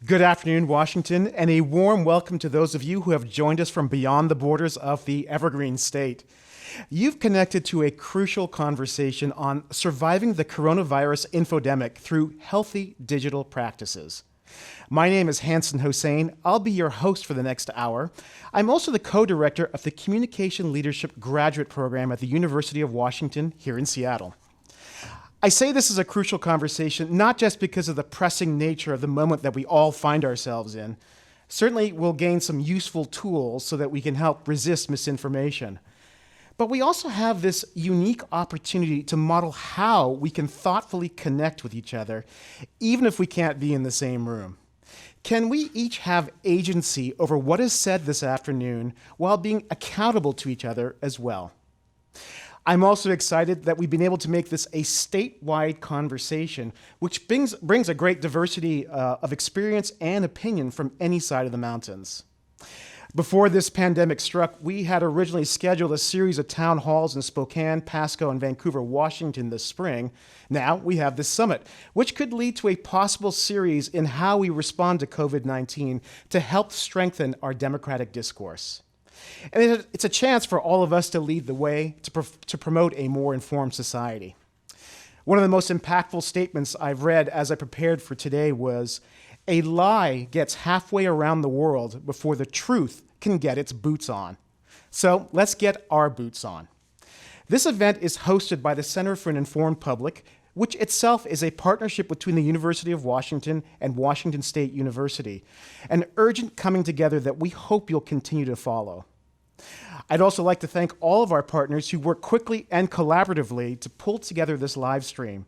Good afternoon, Washington, and a warm welcome to those of you who have joined us from beyond the borders of the Evergreen State. You've connected to a crucial conversation on surviving the coronavirus infodemic through healthy digital practices. My name is Hanson Hossein. I'll be your host for the next hour. I'm also the co-director of the Communication Leadership Graduate Program at the University of Washington here in Seattle. I say this is a crucial conversation, not just because of the pressing nature of the moment that we all find ourselves in. Certainly, we'll gain some useful tools so that we can help resist misinformation. But we also have this unique opportunity to model how we can thoughtfully connect with each other, even if we can't be in the same room. Can we each have agency over what is said this afternoon while being accountable to each other as well? I'm also excited that we've been able to make this a statewide conversation, which brings a great diversity of experience and opinion from any side of the mountains. Before this pandemic struck, we had originally scheduled a series of town halls in Spokane, Pasco, and Vancouver, Washington this spring. Now we have this summit, which could lead to a possible series in how we respond to COVID-19 to help strengthen our democratic discourse. And it's a chance for all of us to lead the way to promote a more informed society. One of the most impactful statements I've read as I prepared for today was, "A lie gets halfway around the world before the truth can get its boots on." So let's get our boots on. This event is hosted by the Center for an Informed Public, which itself is a partnership between the University of Washington and Washington State University, an urgent coming together that we hope you'll continue to follow. I'd also like to thank all of our partners who worked quickly and collaboratively to pull together this live stream.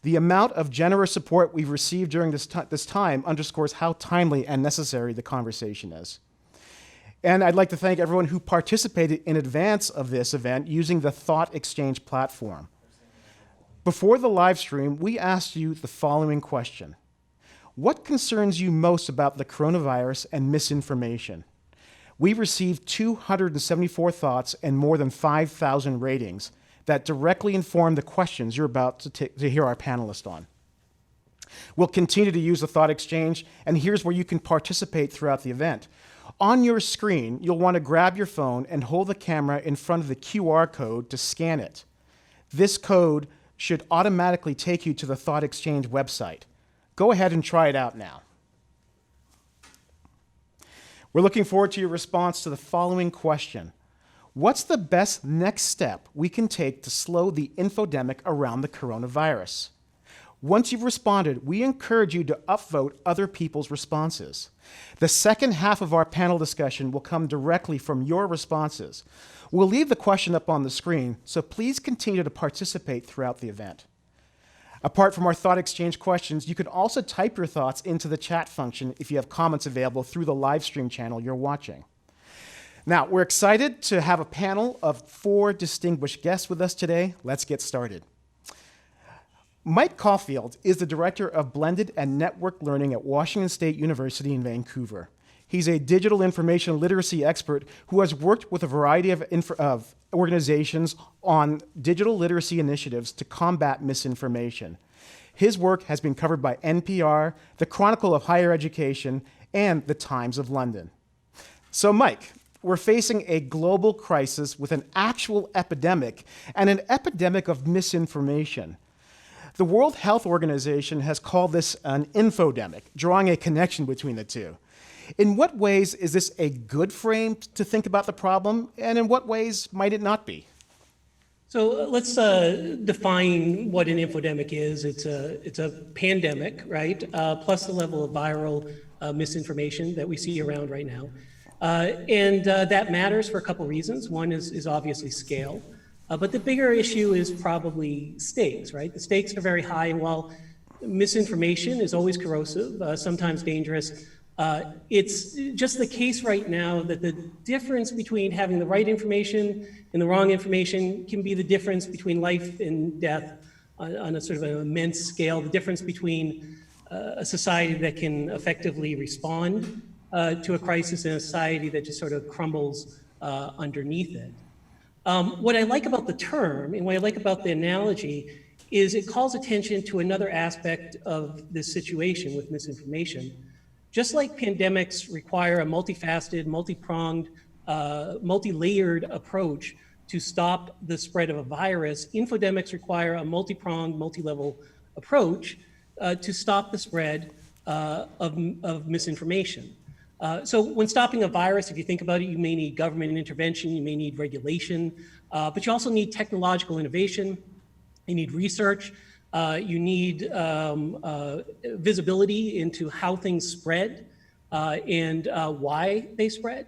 The amount of generous support we've received during this time underscores how timely and necessary the conversation is. And I'd like to thank everyone who participated in advance of this event using the Thought Exchange platform. Before the live stream, we asked you the following question: what concerns you most about the coronavirus and misinformation? We received 274 thoughts and more than 5,000 ratings that directly inform the questions you're about to hear our panelists on. We'll continue to use the Thought Exchange, and here's where you can participate throughout the event. On your screen, you'll want to grab your phone and hold the camera in front of the QR code to scan it. This code should automatically take you to the Thought Exchange website. Go ahead and try it out now. We're looking forward to your response to the following question: what's the best next step we can take to slow the infodemic around the coronavirus? Once you've responded, we encourage you to upvote other people's responses. The second half of our panel discussion will come directly from your responses. We'll leave the question up on the screen, so please continue to participate throughout the event. Apart from our Thought Exchange questions, you can also type your thoughts into the chat function if you have comments available through the live stream channel you're watching. Now, we're excited to have a panel of 4 distinguished guests with us today. Let's get started. Mike Caulfield is the Director of Blended and Network Learning at Washington State University in Vancouver. He's a digital information literacy expert who has worked with a variety of organizations on digital literacy initiatives to combat misinformation. His work has been covered by NPR, the Chronicle of Higher Education, and the Times of London. So Mike, we're facing a global crisis with an actual epidemic and an epidemic of misinformation. The World Health Organization has called this an infodemic, drawing a connection between the two. In what ways is this a good frame to think about the problem, and in what ways might it not be? So let's define what an infodemic is. It's a pandemic, right? Plus the level of viral misinformation that we see around right now. And that matters for a couple reasons. One is obviously scale. But the bigger issue is probably stakes, right? The stakes are very high, and while misinformation is always corrosive, sometimes dangerous, it's just the case right now that the difference between having the right information and the wrong information can be the difference between life and death on a sort of an immense scale, the difference between a society that can effectively respond to a crisis and a society that just sort of crumbles underneath it. What I like about the term and what I like about the analogy is it calls attention to another aspect of this situation with misinformation, Just like pandemics require a multifaceted, multi-pronged, multi-layered approach to stop the spread of a virus, infodemics require a multi-pronged, multi-level approach to stop the spread of misinformation. So when stopping a virus, if you think about it, you may need government intervention, you may need regulation, but you also need technological innovation, you need research, you need visibility into how things spread and why they spread.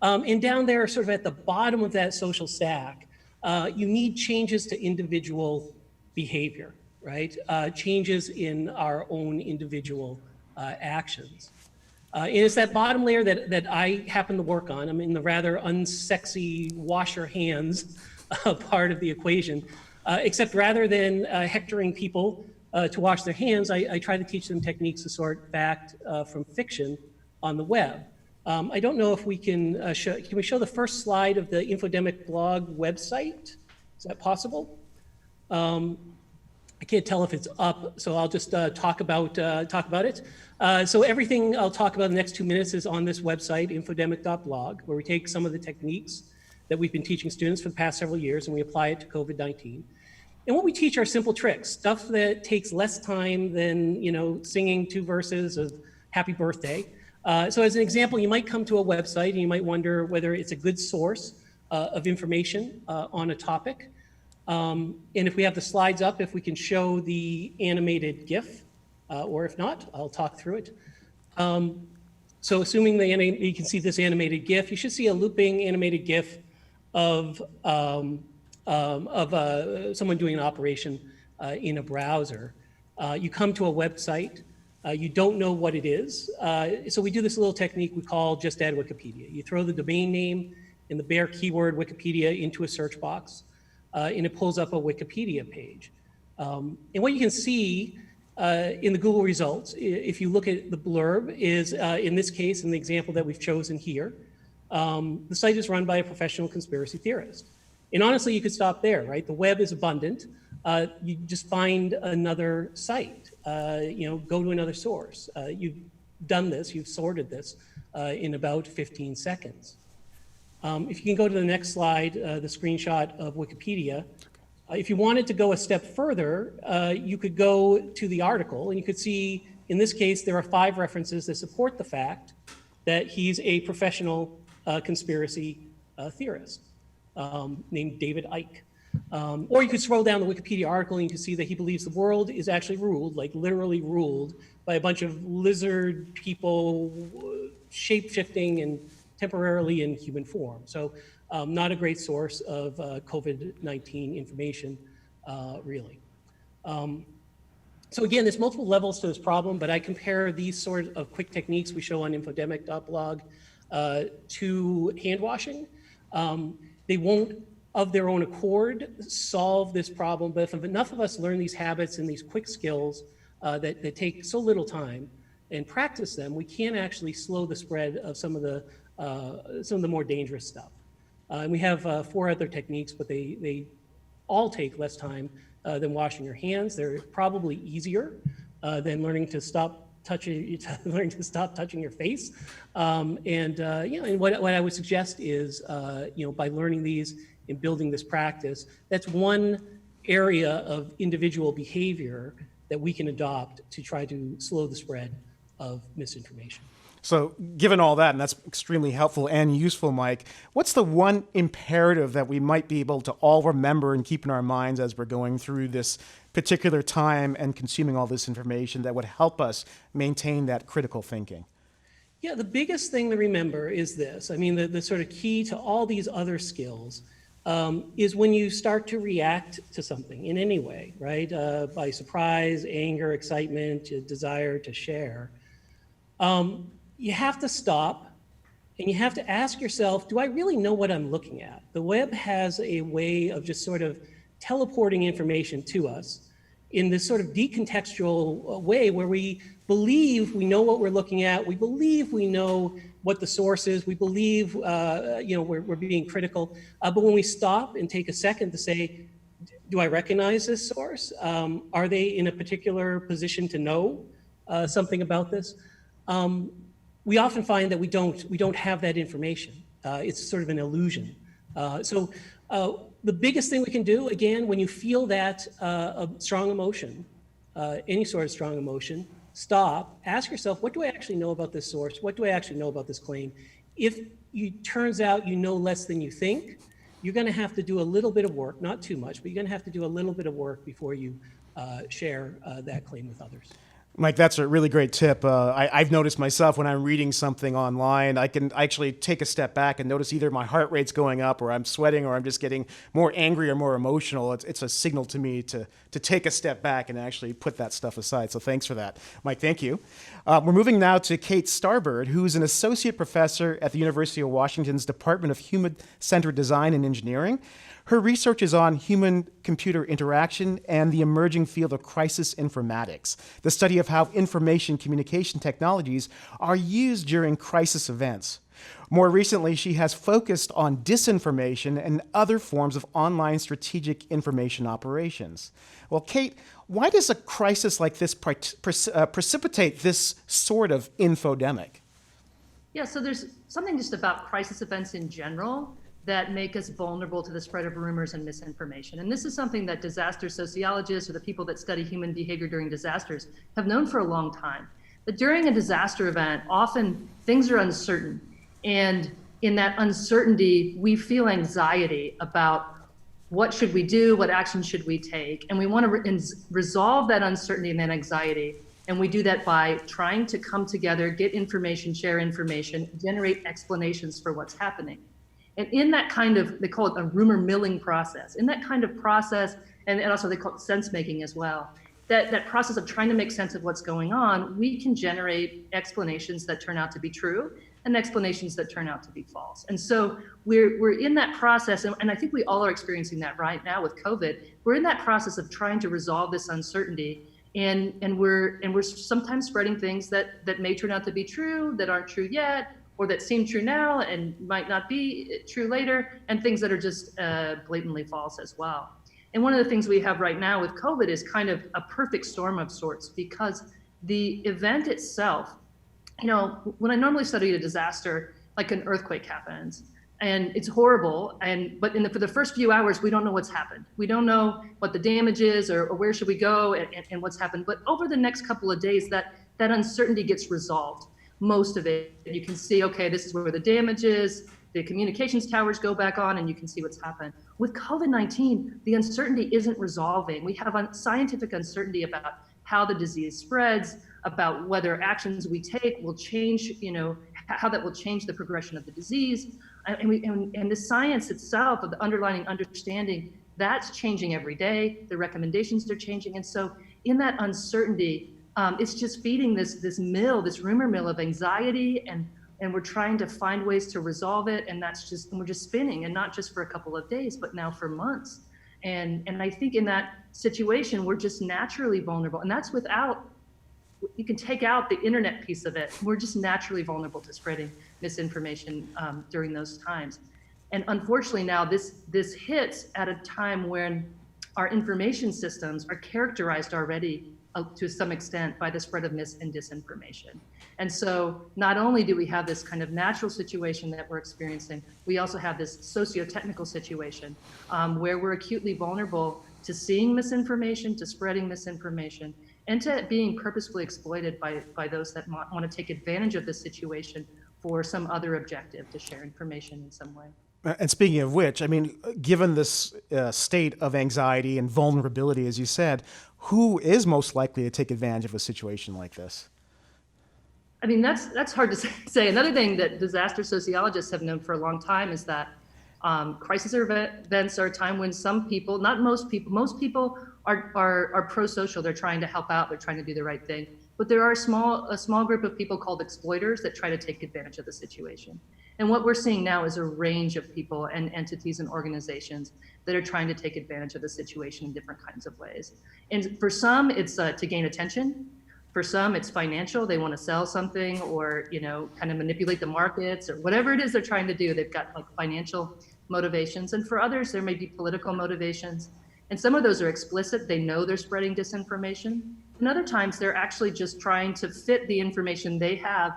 And down there, sort of at the bottom of that social stack, you need changes to individual behavior, right? Changes in our own individual actions. And it's that bottom layer that I happen to work on. I'm in the rather unsexy wash your hands part of the equation, except rather than hectoring people to wash their hands, I try to teach them techniques to sort fact from fiction on the web. I don't know if we can we show the first slide of the Infodemic blog website? Is that possible? I can't tell if it's up, so I'll just talk about it. So everything I'll talk about in the next 2 minutes is on this website, infodemic.blog, where we take some of the techniques that we've been teaching students for the past several years and we apply it to COVID-19. And what we teach are simple tricks, stuff that takes less time than singing 2 verses of Happy Birthday. So as an example, you might come to a website and you might wonder whether it's a good source of information on a topic. And if we have the slides up, if we can show the animated GIF, or if not, I'll talk through it. So assuming you can see this animated GIF, you should see a looping animated GIF of someone doing an operation in a browser. You come to a website, you don't know what it is. So we do this little technique we call just add Wikipedia. You throw the domain name and the bare keyword Wikipedia into a search box, and it pulls up a Wikipedia page. And what you can see in the Google results, if you look at the blurb, is in this case, in the example that we've chosen here, the site is run by a professional conspiracy theorist. And honestly, you could stop there, right? The web is abundant. You just find another site, go to another source. You've done this, you've sorted this in about 15 seconds. If you can go to the next slide, the screenshot of Wikipedia. If you wanted to go a step further, you could go to the article and you could see, in this case, there are 5 references that support the fact that he's a professional conspiracy theorist named David Icke. Or you could scroll down the Wikipedia article and you can see that he believes the world is actually ruled, like literally ruled, by a bunch of lizard people shape-shifting and temporarily in human form. So not a great source of COVID-19 information, really. So again, there's multiple levels to this problem, but I compare these sort of quick techniques we show on infodemic.blog to hand washing. They won't, of their own accord, solve this problem, but if enough of us learn these habits and these quick skills that take so little time and practice them, we can actually slow the spread of some of the more dangerous stuff. And we have 4 other techniques, but they all take less time than washing your hands. They're probably easier than learning to stop touching your face. And what I would suggest is, by learning these and building this practice, that's one area of individual behavior that we can adopt to try to slow the spread of misinformation. So given all that, and that's extremely helpful and useful, Mike, what's the one imperative that we might be able to all remember and keep in our minds as we're going through this particular time and consuming all this information that would help us maintain that critical thinking? Yeah, the biggest thing to remember is this. I mean, the sort of key to all these other skills is when you start to react to something in any way, right? By surprise, anger, excitement, desire to share. You have to stop and you have to ask yourself, do I really know what I'm looking at? The web has a way of just sort of teleporting information to us in this sort of decontextual way where we believe we know what we're looking at, we believe we know what the source is, we believe we're being critical, but when we stop and take a second to say, do I recognize this source? Are they in a particular position to know something about this? we often find that we don't have that information. It's sort of an illusion. The biggest thing we can do, again, when you feel that a strong emotion, any sort of strong emotion, stop, ask yourself, what do I actually know about this source? What do I actually know about this claim? If it turns out you know less than you think, you're going to have to do a little bit of work, not too much, but you're going to have to do a little bit of work before you share that claim with others. Mike, that's a really great tip. I've noticed myself when I'm reading something online, I can actually take a step back and notice either my heart rate's going up or I'm sweating or I'm just getting more angry or more emotional. It's a signal to me to take a step back and actually put that stuff aside. So thanks for that. Mike, thank you. We're moving now to Kate Starbird, who's an associate professor at the University of Washington's Department of Human-Centered Design and Engineering. Her research is on human-computer interaction and the emerging field of crisis informatics, the study of how information communication technologies are used during crisis events. More recently, she has focused on disinformation and other forms of online strategic information operations. Well, Kate, why does a crisis like this precipitate this sort of infodemic? Yeah, so there's something just about crisis events in general that make us vulnerable to the spread of rumors and misinformation. And this is something that disaster sociologists or the people that study human behavior during disasters have known for a long time. That during a disaster event, often things are uncertain. And in that uncertainty, we feel anxiety about what should we do, what action should we take? And we want to resolve that uncertainty and that anxiety. And we do that by trying to come together, get information, share information, generate explanations for what's happening. And in that kind of, they call it a rumor milling process, in that kind of process, and also they call it sense making as well, that process of trying to make sense of what's going on, we can generate explanations that turn out to be true and explanations that turn out to be false. And so we're in that process, and I think we all are experiencing that right now with COVID. We're in that process of trying to resolve this uncertainty, and we're sometimes spreading things that may turn out to be true, that aren't true yet, or that seem true now and might not be true later, and things that are just blatantly false as well. And one of the things we have right now with COVID is kind of a perfect storm of sorts, because the event itself, you know, when I normally study a disaster, like an earthquake happens, and it's horrible, but for the first few hours, we don't know what's happened. We don't know what the damage is or where should we go and what's happened. But over the next couple of days, that uncertainty gets resolved. Most of it, you can see, okay, this is where the damage is, the communications towers go back on, and you can see what's happened. With COVID-19, the uncertainty isn't resolving. We have scientific uncertainty about how the disease spreads, about whether actions we take will change, you know, how that will change the progression of the disease. And the science itself of the underlying understanding, that's changing every day. The recommendations are changing. And so in that uncertainty, it's just feeding this rumor mill of anxiety, and we're trying to find ways to resolve it. And we're just spinning, and not just for a couple of days, but now for months. And I think in that situation, we're just naturally vulnerable. And that's without, you can take out the internet piece of it. We're just naturally vulnerable to spreading misinformation during those times. And unfortunately now this hits at a time when our information systems are characterized already to some extent by the spread of mis and disinformation. And so not only do we have this kind of natural situation that we're experiencing, we also have this socio-technical situation where we're acutely vulnerable to seeing misinformation, to spreading misinformation, and to being purposefully exploited by those that want to take advantage of this situation for some other objective, to share information in some way. And speaking of which, I mean, given this state of anxiety and vulnerability, as you said, who is most likely to take advantage of a situation like this? I mean, that's hard to say. Another thing that disaster sociologists have known for a long time is that crisis events are a time when some people, not most people are pro-social. They're trying to help out. They're trying to do the right thing. But there are a small group of people called exploiters that try to take advantage of the situation. And what we're seeing now is a range of people and entities and organizations that are trying to take advantage of the situation in different kinds of ways. And for some, it's to gain attention. For some, it's financial. They want to sell something or, you know, kind of manipulate the markets or whatever it is they're trying to do. They've got like financial motivations. And for others, there may be political motivations. And some of those are explicit. They know they're spreading disinformation. And other times, they're actually just trying to fit the information they have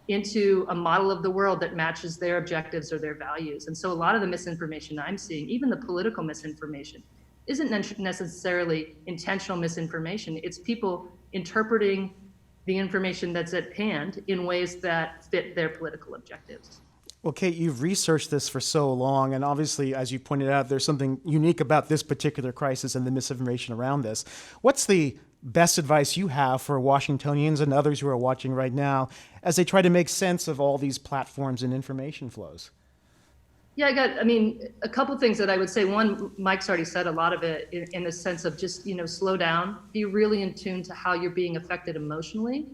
into a model of the world that matches their objectives or their values. And so a lot of the misinformation I'm seeing, even the political misinformation, isn't necessarily intentional misinformation. It's people interpreting the information that's at hand in ways that fit their political objectives. Well, Kate, you've researched this for so long, and obviously, as you pointed out, there's something unique about this particular crisis and the misinformation around this. What's the best advice you have for Washingtonians and others who are watching right now as they try to make sense of all these platforms and information flows? Yeah, a couple things that I would say. One, Mike's already said a lot of it in the sense of just, slow down, be really in tune to how you're being affected emotionally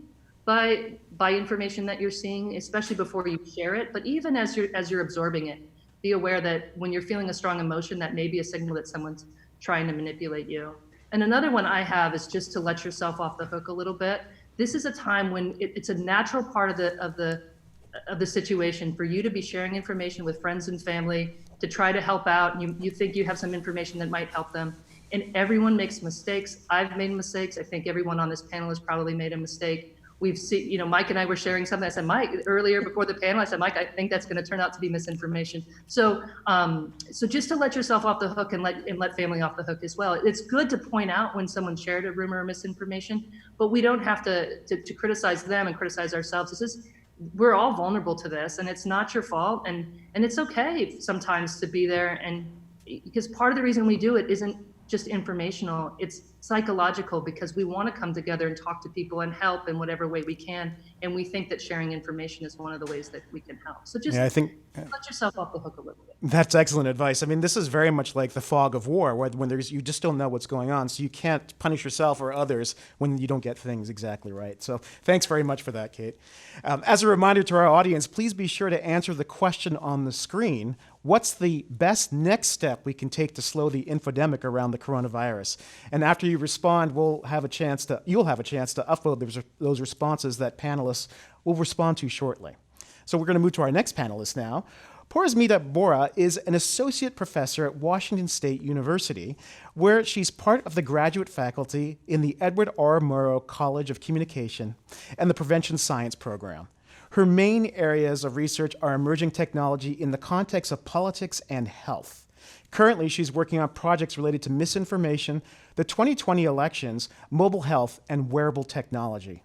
by information that you're seeing, especially before you share it. But even as you're absorbing it, be aware that when you're feeling a strong emotion, that may be a signal that someone's trying to manipulate you. And another one I have is just to let yourself off the hook a little bit. This is a time when it's a natural part of the situation for you to be sharing information with friends and family to try to help out. You think you have some information that might help them. And everyone makes mistakes. I've made mistakes. I think everyone on this panel has probably made a mistake. We've seen, Mike and I were sharing something. I said, Mike, earlier before the panel, I said, Mike, I think that's going to turn out to be misinformation. So just to let yourself off the hook and let family off the hook as well. It's good to point out when someone shared a rumor or misinformation, but we don't have to criticize them and criticize ourselves. We're all vulnerable to this, and it's not your fault. And it's okay sometimes to be there. And because part of the reason we do it isn't just informational, it's psychological, because we want to come together and talk to people and help in whatever way we can. And we think that sharing information is one of the ways that we can help. So just let yourself off the hook a little bit. That's excellent advice. I mean, this is very much like the fog of war, where when you just don't know what's going on, so you can't punish yourself or others when you don't get things exactly right. So thanks very much for that, Kate. As a reminder to our audience, please be sure to answer the question on the screen. What's the best next step we can take to slow the infodemic around the coronavirus? And after you respond, you'll have a chance to upload those responses that panelists will respond to shortly. So we're going to move to our next panelist now. Porizmita Bora is an associate professor at Washington State University, where she's part of the graduate faculty in the Edward R. Murrow College of Communication and the Prevention Science Program. Her main areas of research are emerging technology in the context of politics and health. Currently, she's working on projects related to misinformation, the 2020 elections, mobile health, and wearable technology.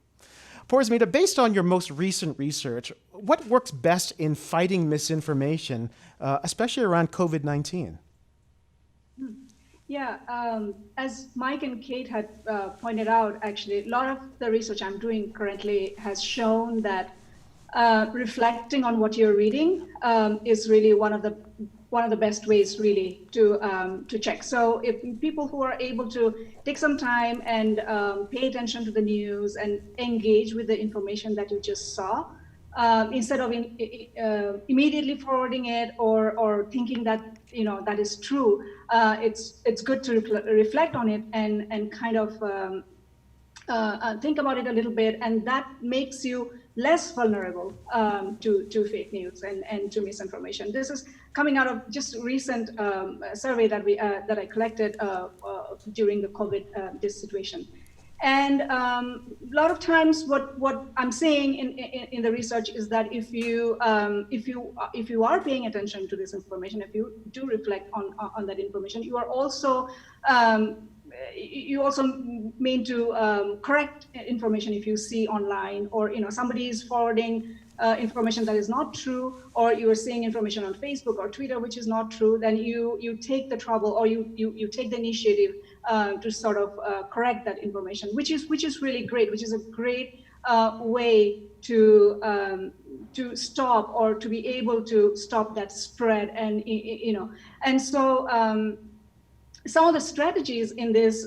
Porizmita, based on your most recent research, what works best in fighting misinformation, especially around COVID-19? Yeah, as Mike and Kate had pointed out, actually, a lot of the research I'm doing currently has shown that reflecting on what you're reading is really one of the best ways really to check. So if people who are able to take some time and pay attention to the news and engage with the information that you just saw, instead of immediately forwarding it or thinking that that is true, it's good to reflect on it and kind of think about it a little bit, and that makes you less vulnerable to fake news and to misinformation. This is coming out of just a recent survey that I collected during the COVID this situation. And a lot of times, what I'm seeing in the research is that if you are paying attention to this information, if you do reflect on that information, you are also mean to correct information if you see online, or somebody is forwarding information that is not true, or you are seeing information on Facebook or Twitter which is not true, then you take the trouble, or you take the initiative to sort of correct that information, which is really great, which is a great way to stop, or to be able to stop that spread. And so some of the strategies in this,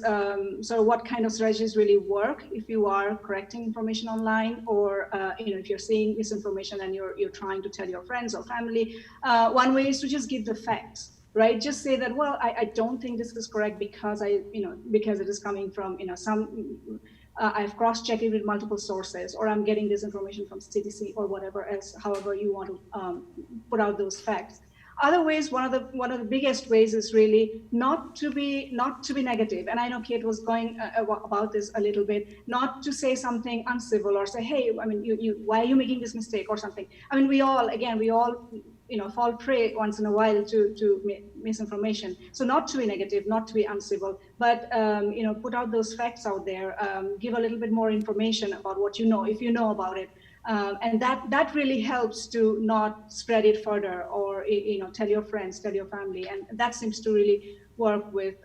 so what kind of strategies really work if you are correcting information online, or if you're seeing misinformation and you're trying to tell your friends or family. One way is to just give the facts, right? Just say that, well, I don't think this is correct because because it is coming from I've cross-checked it with multiple sources, or I'm getting this information from CDC or whatever else, however you want to put out those facts. Other ways, one of the biggest ways is really not to be negative. And I know Kate was going about this a little bit, not to say something uncivil or say, hey, I mean, why are you making this mistake or something? I mean, we all fall prey once in a while to misinformation. So not to be negative, not to be uncivil, but put out those facts out there, give a little bit more information about what you know, if you know about it. And that really helps to not spread it further, or tell your friends, tell your family, and that seems to really work with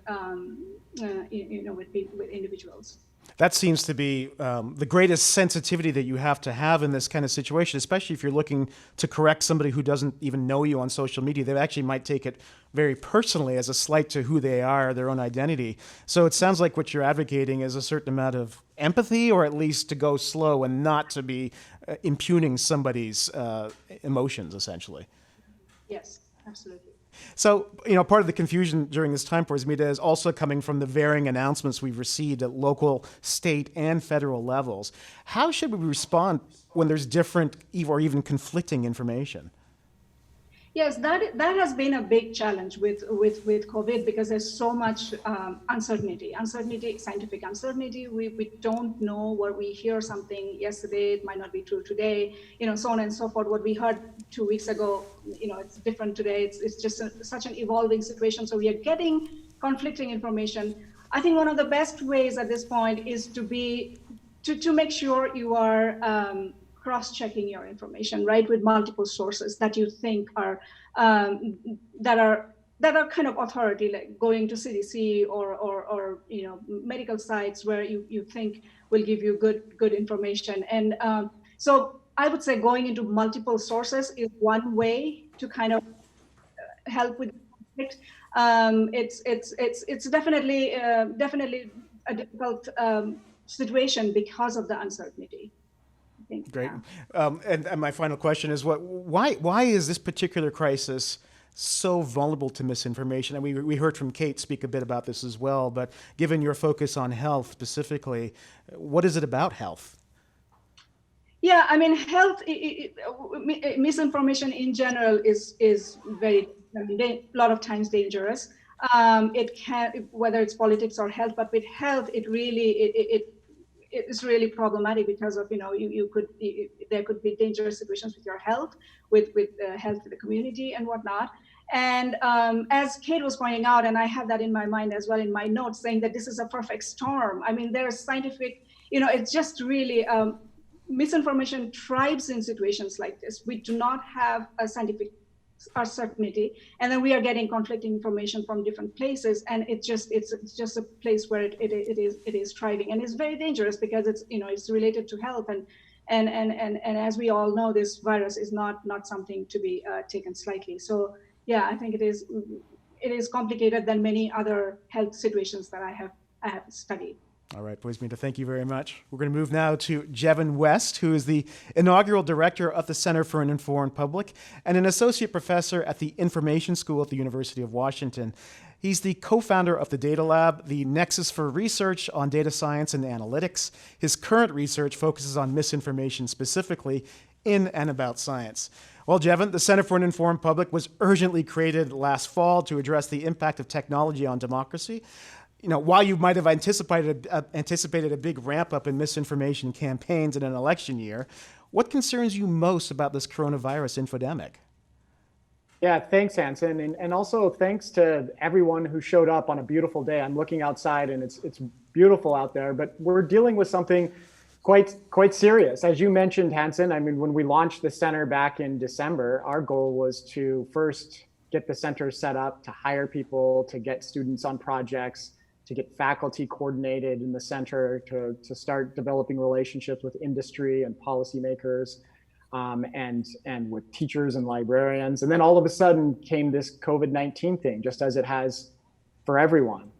with individuals. That seems to be the greatest sensitivity that you have to have in this kind of situation, especially if you're looking to correct somebody who doesn't even know you on social media. They actually might take it very personally as a slight to who they are, their own identity. So it sounds like what you're advocating is a certain amount of empathy, or at least to go slow and not to be impugning somebody's emotions, essentially. Yes, absolutely. So, part of the confusion during this time for media is also coming from the varying announcements we've received at local, state, and federal levels. How should we respond when there's different or even conflicting information? Yes, that has been a big challenge with COVID, because there's so much uncertainty, scientific uncertainty. We don't know what we hear something yesterday, it might not be true today, so on and so forth. What we heard 2 weeks ago, it's different today. It's just such an evolving situation. So we are getting conflicting information. I think one of the best ways at this point is to make sure you are cross-checking your information, right, with multiple sources that you think are that are kind of authority, like going to CDC or medical sites where you think will give you good information. And so I would say going into multiple sources is one way to kind of help with conflict. It's definitely a difficult situation because of the uncertainty. Great. And my final question is, why is this particular crisis so vulnerable to misinformation? And we heard from Kate speak a bit about this as well, but given your focus on health specifically, what is it about health? Yeah, I mean, health, misinformation in general is very, a lot of times dangerous. It can, whether it's politics or health, but with health, it's really problematic because of, there could be dangerous situations with your health, with health to the community and whatnot. And as Kate was pointing out, and I have that in my mind as well in my notes, saying that this is a perfect storm. I mean, there's scientific, it's just really, misinformation thrives in situations like this. We do not have a scientific certainty, and then we are getting conflicting information from different places, and it's just a place where it is thriving, and it's very dangerous because it's related to health, and as we all know, this virus is not something to be taken slightly. So yeah, I think it is complicated than many other health situations that I have studied. All right, Poismita, thank you very much. We're going to move now to Jevin West, who is the inaugural director of the Center for an Informed Public and an associate professor at the Information School at the University of Washington. He's the co-founder of the Data Lab, the nexus for research on data science and analytics. His current research focuses on misinformation specifically in and about science. Well, Jevin, the Center for an Informed Public was urgently created last fall to address the impact of technology on democracy. While you might have anticipated a big ramp up in misinformation campaigns in an election year, what concerns you most about this coronavirus infodemic? Yeah, thanks, Hanson. And also thanks to everyone who showed up on a beautiful day. I'm looking outside and it's beautiful out there, but we're dealing with something quite serious. As you mentioned, Hanson, I mean, when we launched the center back in December, our goal was to first get the center set up, to hire people, to get students on projects, to get faculty coordinated in the center, to start developing relationships with industry and policymakers, and with teachers and librarians. And then all of a sudden came this COVID-19 thing, just as it has for everyone.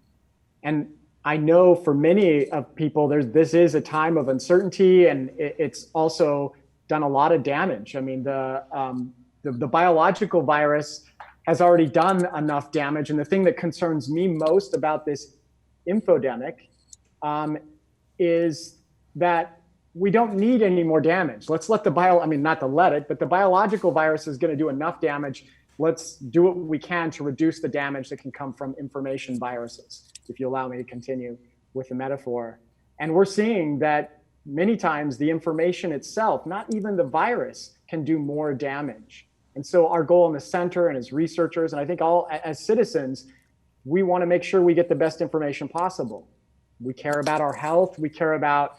And I know for many of people, this is a time of uncertainty, and it's also done a lot of damage. I mean, the biological virus has already done enough damage. And the thing that concerns me most about this infodemic is that we don't need any more damage. Let's let not to let it, but the biological virus is going to do enough damage let's do what we can to reduce the damage that can come from information viruses, if you allow me to continue with the metaphor. And we're seeing that many times the information itself, not even the virus, can do more damage. And so our goal in the center and as researchers, and I think all as citizens, we want to make sure we get the best information possible. We care about our health, we care about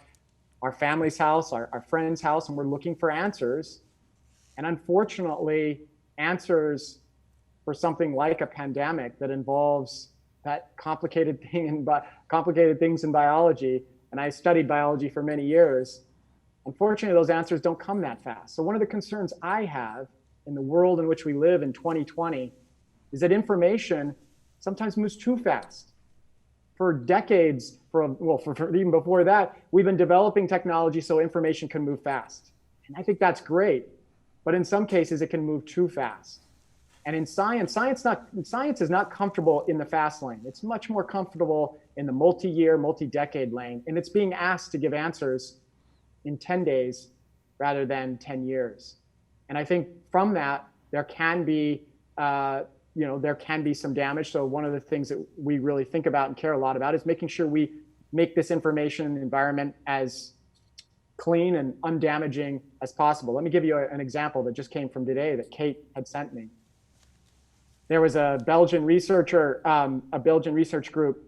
our family's house, our friend's house, and we're looking for answers. And unfortunately, answers for something like a pandemic that involves that complicated things in biology, and I studied biology for many years, unfortunately, those answers don't come that fast. So one of the concerns I have in the world in which we live in 2020 is that information sometimes moves too fast. For decades, for even before that, we've been developing technology so information can move fast. And I think that's great. But in some cases, it can move too fast. And in science is not comfortable in the fast lane. It's much more comfortable in the multi-year, multi-decade lane. And it's being asked to give answers in 10 days rather than 10 years. And I think from that, there can be some damage. So one of the things that we really think about and care a lot about is making sure we make this information environment as clean and undamaging as possible. Let me give you an example that just came from today that Kate had sent me. There was a Belgian research group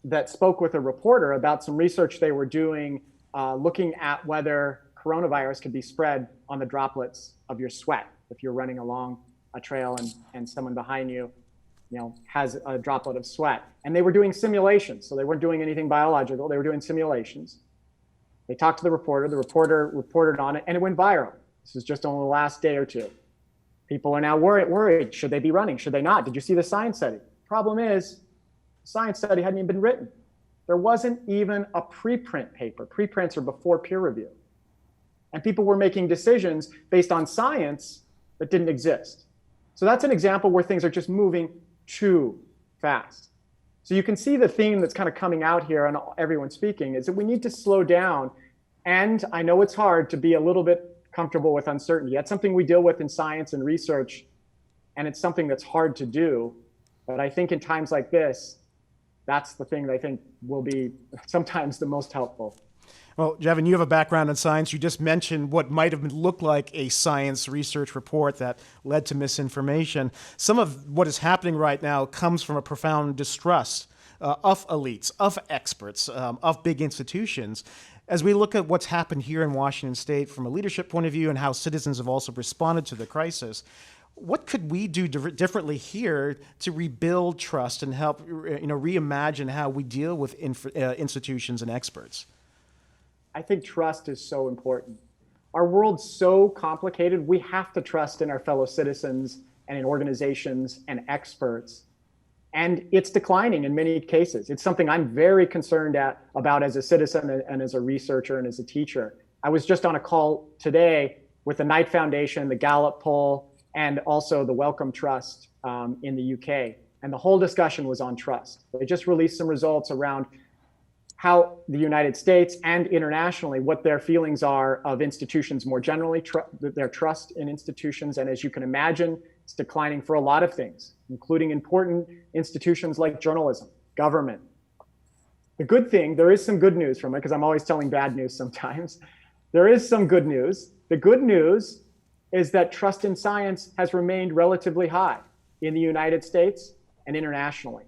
that spoke with a reporter about some research they were doing, looking at whether coronavirus could be spread on the droplets of your sweat. If you're running along a trail and someone behind you, has a droplet of sweat. And they were doing simulations. So they weren't doing anything biological. They were doing simulations. They talked to the reporter reported on it, and it went viral. This is just only the last day or two. People are now worried. Should they be running? Should they not? Did you see the science study? Problem is, the science study hadn't even been written. There wasn't even a preprint paper. Preprints are before peer review. And people were making decisions based on science that didn't exist. So that's an example where things are just moving too fast. So you can see the theme that's kind of coming out here and everyone speaking is that we need to slow down. And I know it's hard to be a little bit comfortable with uncertainty. That's something we deal with in science and research, and it's something that's hard to do. But I think in times like this, that's the thing that I think will be sometimes the most helpful. Well, Jevin, you have a background in science. You just mentioned what might have looked like a science research report that led to misinformation. Some of what is happening right now comes from a profound distrust of elites, of experts, of big institutions. As we look at what's happened here in Washington State from a leadership point of view and how citizens have also responded to the crisis, what could we do differently here to rebuild trust and help reimagine how we deal with institutions and experts? I think trust is so important. Our world's so complicated, we have to trust in our fellow citizens and in organizations and experts. And it's declining in many cases. It's something I'm very concerned about as a citizen and as a researcher and as a teacher. I was just on a call today with the Knight Foundation, the Gallup poll, and also the Wellcome Trust in the UK. And the whole discussion was on trust. They just released some results around how the United States and internationally, what their feelings are of institutions more generally, their trust in institutions. And as you can imagine, it's declining for a lot of things, including important institutions like journalism, government. The good thing, there is some good news from it, because I'm always telling bad news sometimes. There is some good news. The good news is that trust in science has remained relatively high in the United States and internationally.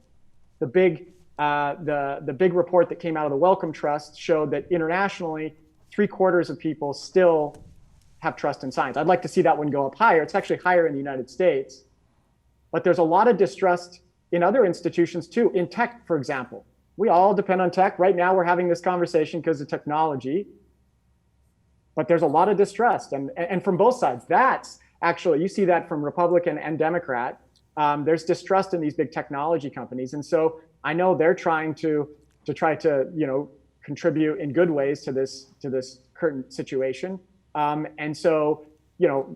The big report that came out of the Wellcome Trust showed that internationally, 3/4 of people still have trust in science. I'd like to see that one go up higher. It's actually higher in the United States. But there's a lot of distrust in other institutions too. In tech, for example. We all depend on tech. Right now, we're having this conversation because of technology. But there's a lot of distrust. And from both sides, that's actually, you see that from Republican and Democrat. There's distrust in these big technology companies. And so I know they're trying to contribute in good ways to this current situation. And so,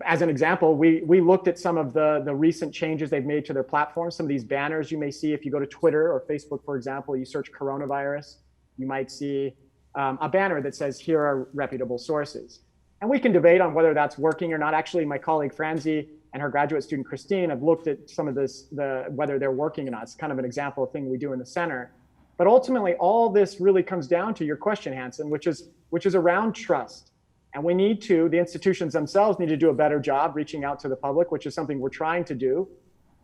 as an example, we looked at some of the recent changes they've made to their platform. Some of these banners you may see if you go to Twitter or Facebook, for example, you search coronavirus, you might see a banner that says, here are reputable sources. And we can debate on whether that's working or not. Actually, my colleague Franzi and her graduate student, Christine, have looked at some of this, whether they're working or not. It's kind of an example of thing we do in the center. But ultimately, all this really comes down to your question, Hanson, which is around trust. And the institutions themselves need to do a better job reaching out to the public, which is something we're trying to do,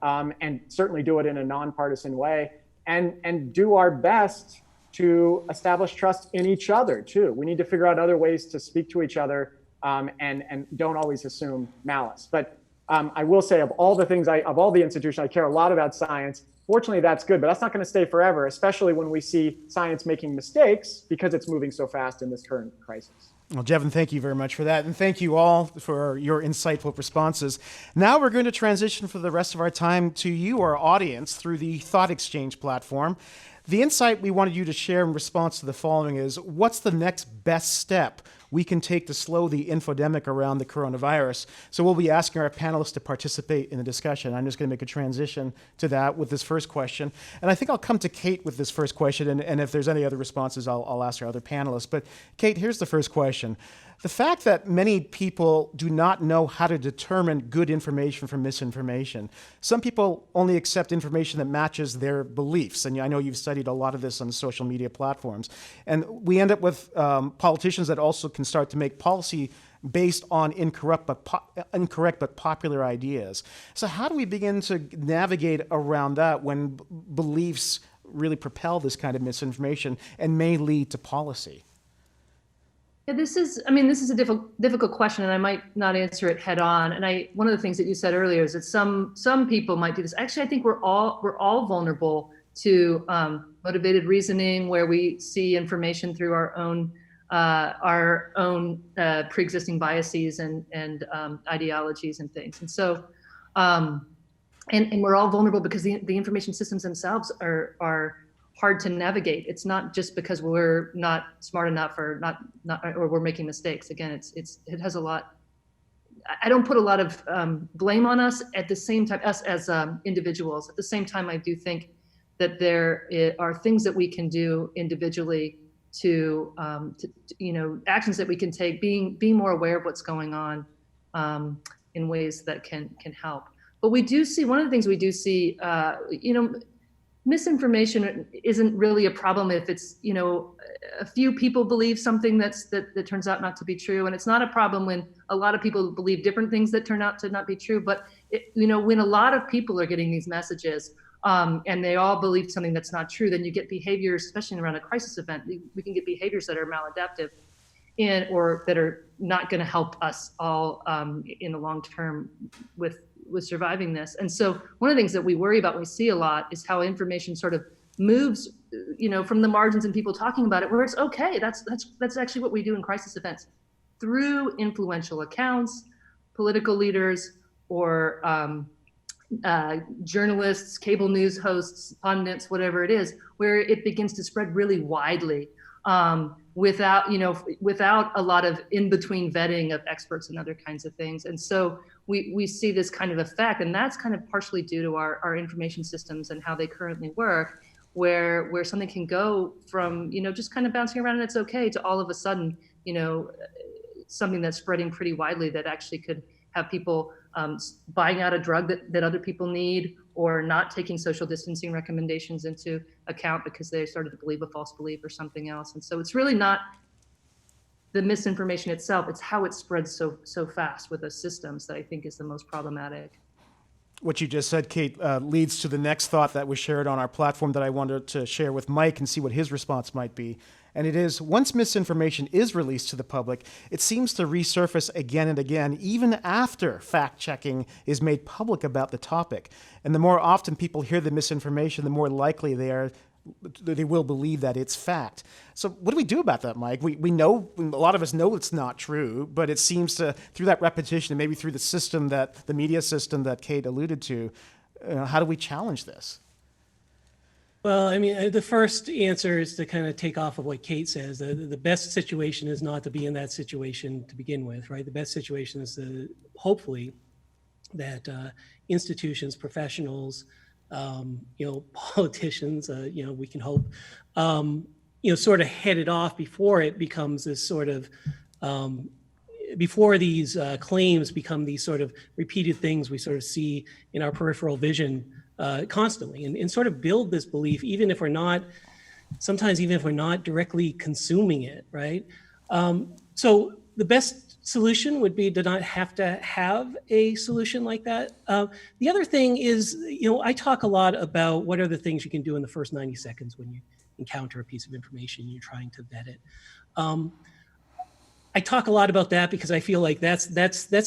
and certainly do it in a nonpartisan way, and do our best to establish trust in each other too. We need to figure out other ways to speak to each other, and don't always assume malice. But I will say, of all the institutions, I care a lot about science. Fortunately, that's good, but that's not going to stay forever, especially when we see science making mistakes because it's moving so fast in this current crisis. Well, Jevin, thank you very much for that. And thank you all for your insightful responses. Now we're going to transition for the rest of our time to you, our audience, through the Thought Exchange platform. The insight we wanted you to share in response to the following is, what's the next best step we can take to slow the infodemic around the coronavirus? So we'll be asking our panelists to participate in the discussion. I'm just going to make a transition to that with this first question. And I think I'll come to Kate with this first question, and if there's any other responses, I'll ask our other panelists. But Kate, here's the first question. The fact that many people do not know how to determine good information from misinformation. Some people only accept information that matches their beliefs. And I know you've studied a lot of this on social media platforms. And we end up with politicians that also can start to make policy based on incorrect but popular ideas. So how do we begin to navigate around that when beliefs really propel this kind of misinformation and may lead to policy? Yeah, this is a difficult question, and I might not answer it head on. And one of the things that you said earlier is that some people might do this. Actually, I think we're all vulnerable to motivated reasoning, where we see information through our own pre-existing biases and ideologies and things. And so, and we're all vulnerable because the information systems themselves are hard to navigate. It's not just because we're not smart enough or or we're making mistakes. Again, it has a lot. I don't put a lot of blame on us. At the same time, us as individuals. At the same time, I do think that there are things that we can do individually to actions that we can take, being more aware of what's going on in ways that can help. But we do see, one of the things we do see, misinformation isn't really a problem if it's, a few people believe something that turns out not to be true. And it's not a problem when a lot of people believe different things that turn out to not be true. But, when a lot of people are getting these messages and they all believe something that's not true, then you get behaviors, especially around a crisis event, we can get behaviors that are maladaptive or that are not going to help us all in the long term with surviving this. And so one of the things that we worry about, we see a lot, is how information sort of moves, from the margins and people talking about it, where it's okay. That's actually what we do in crisis events, through influential accounts, political leaders, or journalists, cable news hosts, pundits, whatever it is, where it begins to spread really widely without a lot of in-between vetting of experts and other kinds of things. And so we see this kind of effect, and that's kind of partially due to our information systems and how they currently work, where something can go from, just kind of bouncing around and it's okay, to all of a sudden, something that's spreading pretty widely that actually could have people buying out a drug that other people need, or not taking social distancing recommendations into account because they started to believe a false belief or something else. And so it's really not the misinformation itself, it's how it spreads so fast with those systems that I think is the most problematic. What you just said, Kate, leads to the next thought that was shared on our platform that I wanted to share with Mike and see what his response might be. And it is, once misinformation is released to the public, it seems to resurface again and again, even after fact-checking is made public about the topic. And the more often people hear the misinformation, the more likely they will believe that it's fact. So what do we do about that, Mike? We know, a lot of us know it's not true, but it seems to, through that repetition and maybe through the media system that Kate alluded to, how do we challenge this? Well, the first answer is to kind of take off of what Kate says. The best situation is not to be in that situation to begin with, right? The best situation is to, hopefully, that institutions, professionals, politicians, we can hope, sort of head it off before it becomes this sort of before these claims become these sort of repeated things we sort of see in our peripheral vision constantly, and sort of build this belief, even if we're not, sometimes even if we're not directly consuming it, right? So the best solution would be to not have to have a solution like that. The other thing is, I talk a lot about what are the things you can do in the first 90 seconds when you encounter a piece of information and you're trying to vet it. I talk a lot about that because I feel like that's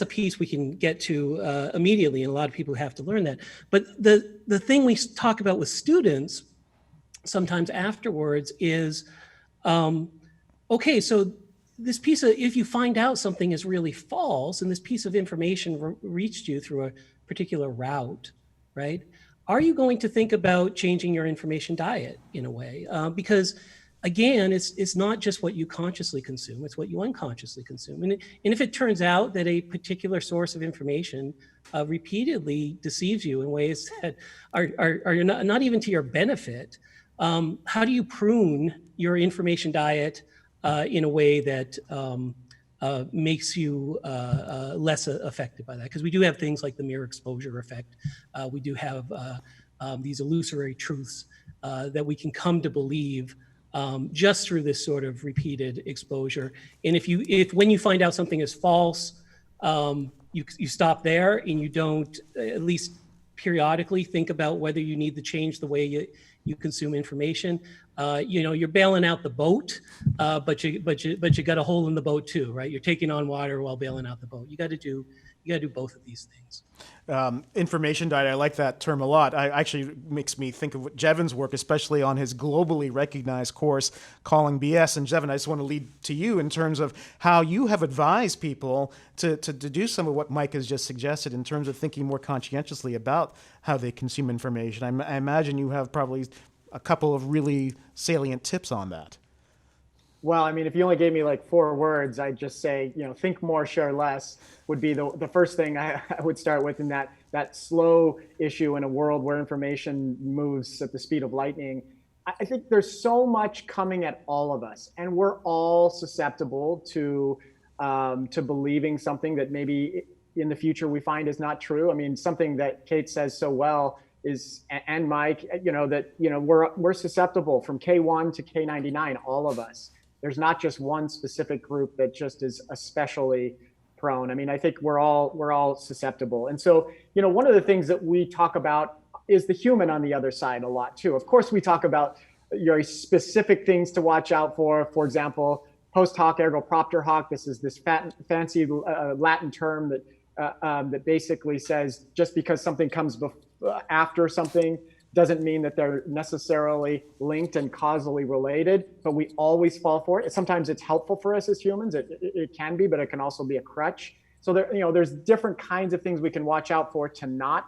a piece we can get to immediately, and a lot of people have to learn that. But the thing we talk about with students sometimes afterwards is, okay, so this piece of, if you find out something is really false and this piece of information reached you through a particular route, right? Are you going to think about changing your information diet in a way? Because again, it's not just what you consciously consume, it's what you unconsciously consume. And if it turns out that a particular source of information repeatedly deceives you in ways that are not even to your benefit, how do you prune your information diet in a way that makes you less affected by that? Because we do have things like the mere exposure effect. We do have these illusory truths that we can come to believe just through this sort of repeated exposure. And if when you find out something is false, you stop there and you don't, at least periodically, think about whether you need to change the way you consume information. You're bailing out the boat, but you got a hole in the boat too, right? You're taking on water while bailing out the boat. You got to do both of these things. Information diet, I like that term a lot. I actually makes me think of Jevon's work, especially on his globally recognized course, Calling BS. And Jevon, I just want to lead to you in terms of how you have advised people to do some of what Mike has just suggested in terms of thinking more conscientiously about how they consume information. I imagine you have probably a couple of really salient tips on that. Well, I mean, if you only gave me like 4 words, I'd just say, think more, share less would be the first thing I would start with, in that slow issue in a world where information moves at the speed of lightning. I think there's so much coming at all of us, and we're all susceptible to believing something that maybe in the future we find is not true. I mean, something that Kate says so well is, and Mike, we're susceptible from K1 to K99, all of us. There's not just one specific group that just is especially prone. I mean, I think we're all susceptible. And so, one of the things that we talk about is the human on the other side a lot too. Of course, we talk about specific things to watch out for. For example, post hoc ergo propter hoc. This is this fancy Latin term that basically says just because something comes after something doesn't mean that they're necessarily linked and causally related, but we always fall for it. Sometimes it's helpful for us as humans. It can be, but it can also be a crutch. So there's different kinds of things we can watch out for to not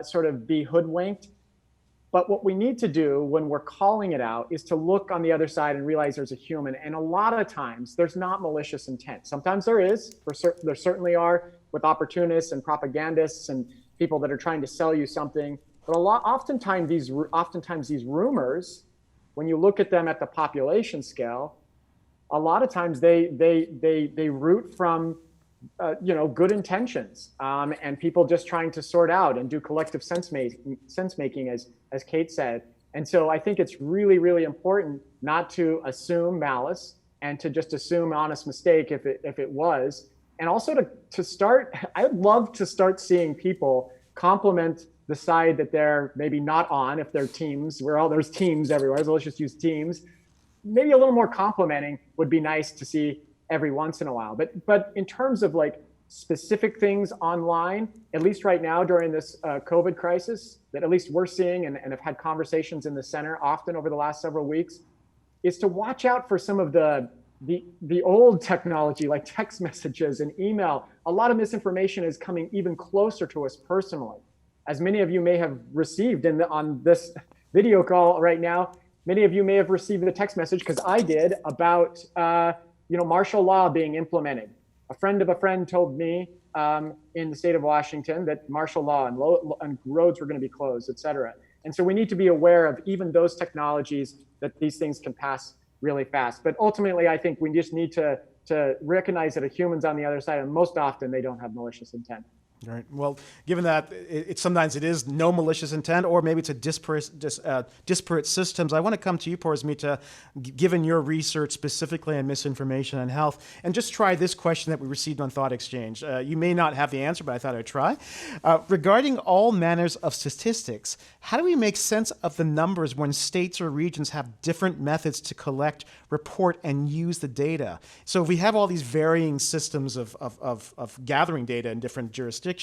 sort of be hoodwinked. But what we need to do when we're calling it out is to look on the other side and realize there's a human. And a lot of times there's not malicious intent. Sometimes there is. There certainly are, with opportunists and propagandists and people that are trying to sell you something. But oftentimes these rumors, when you look at them at the population scale, a lot of times they root from good intentions and people just trying to sort out and do collective sense making, as Kate said. And so I think it's really, really important not to assume malice and to just assume honest mistake if it was. And also to start, I would love to start seeing people compliment the side that they're maybe not on, if they're teams. There's teams everywhere, so let's just use teams. Maybe a little more complimenting would be nice to see every once in a while. But in terms of like specific things online, at least right now during this COVID crisis, that at least we're seeing and have had conversations in the center often over the last several weeks, is to watch out for some of the old technology like text messages and email. A lot of misinformation is coming even closer to us personally. As many of you may have received on this video call right now, many of you may have received the text message, because I did, about martial law being implemented. A friend of a friend told me in the state of Washington that martial law and roads were going to be closed, et cetera. And so we need to be aware of even those technologies, that these things can pass really fast. But ultimately, I think we just need to to recognize that a human's on the other side, and most often they don't have malicious intent. Right. Well, given that sometimes it is no malicious intent, or maybe it's a disparate systems, I want to come to you, Porzmita, given your research specifically on misinformation and health, and just try this question that we received on Thought Exchange. You may not have the answer, but I thought I'd try. Regarding all manners of statistics, how do we make sense of the numbers when states or regions have different methods to collect, report, and use the data? So if we have all these varying systems of gathering data in different jurisdictions,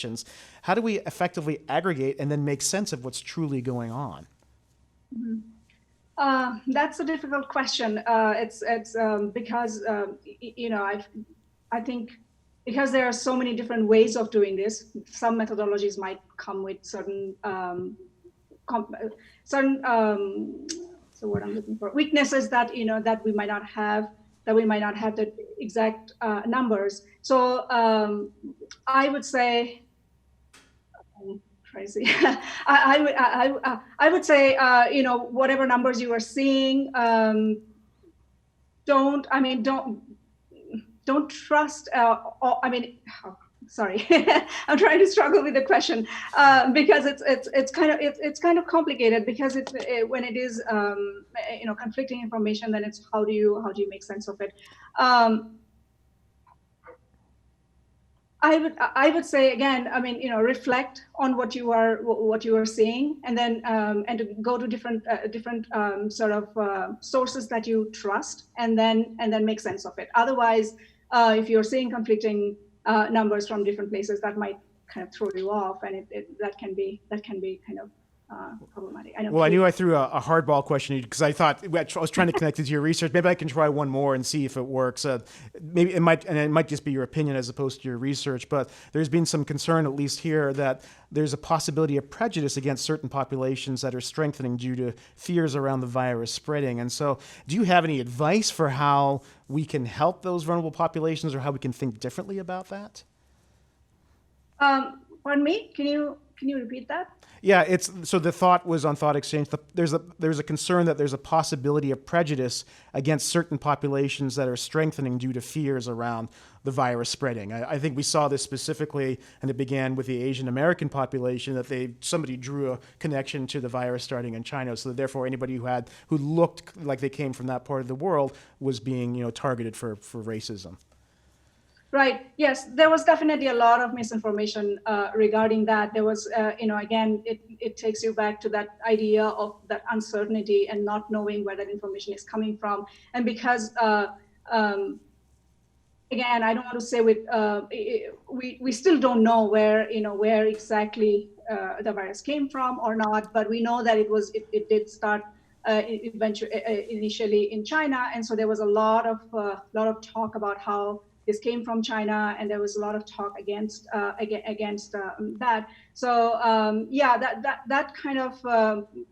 how do we effectively aggregate and then make sense of what's truly going on? That's a difficult question. It's because I think because there are so many different ways of doing this. Some methodologies might come with certain so what I'm looking for, weaknesses that that we might not have the exact numbers. So I would say, crazy. I would say, whatever numbers you are seeing, don't trust. Sorry, I'm trying to struggle with the question because it's kind of complicated, because when it is conflicting information, then it's how do you make sense of it. I would say again, reflect on what you are seeing, and then and to go to different sources that you trust, and then make sense of it. Otherwise, if you're seeing conflicting numbers from different places, that might kind of throw you off, and that can be kind of problematic. I knew I threw a hardball question because I thought I was trying to connect it to your research. Maybe I can try one more and see if it works. Maybe it might just be your opinion as opposed to your research. But there's been some concern, at least here, that there's a possibility of prejudice against certain populations that are strengthening due to fears around the virus spreading. And so, do you have any advice for how we can help those vulnerable populations, or how we can think differently about that? Pardon me? Can you repeat that? Yeah, so the thought was on Thought Exchange. There's a concern that there's a possibility of prejudice against certain populations that are strengthening due to fears around the virus spreading. I think we saw this specifically, and it began with the Asian American population, that somebody drew a connection to the virus starting in China. So that therefore, anybody who looked like they came from that part of the world was being targeted for racism. Right. Yes, there was definitely a lot of misinformation regarding that. There was, again, it takes you back to that idea of that uncertainty and not knowing where that information is coming from. And because, again, I don't want to say we still don't know where exactly the virus came from or not, but we know that it did start initially in China, and so there was a lot of talk about how this came from China, and there was a lot of talk against that. So that kind of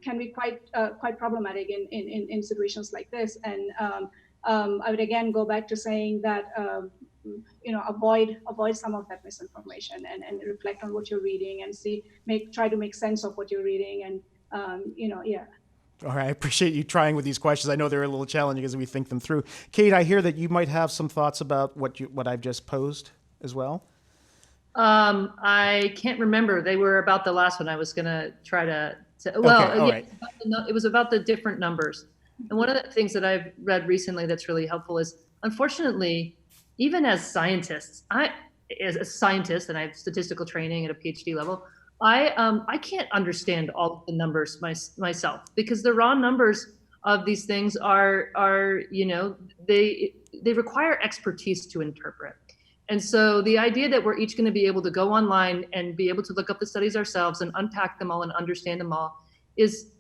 can be quite problematic in situations like this. And I would again go back to saying that avoid some of that misinformation, and reflect on what you're reading, and try to make sense of what you're reading, and yeah. All right, I appreciate you trying with these questions. I know they're a little challenging as we think them through. Kate, I hear that you might have some thoughts about what I've just posed as well. I can't remember. They were about the last one. I was going to try to. Right. It was about the different numbers. And one of the things that I've read recently that's really helpful is, unfortunately, even as scientists, as a scientist, and I have statistical training at a PhD level, I can't understand all of the numbers myself, because the raw numbers of these things are they require expertise to interpret. And so the idea that we're each going to be able to go online and be able to look up the studies ourselves and unpack them all and understand them all is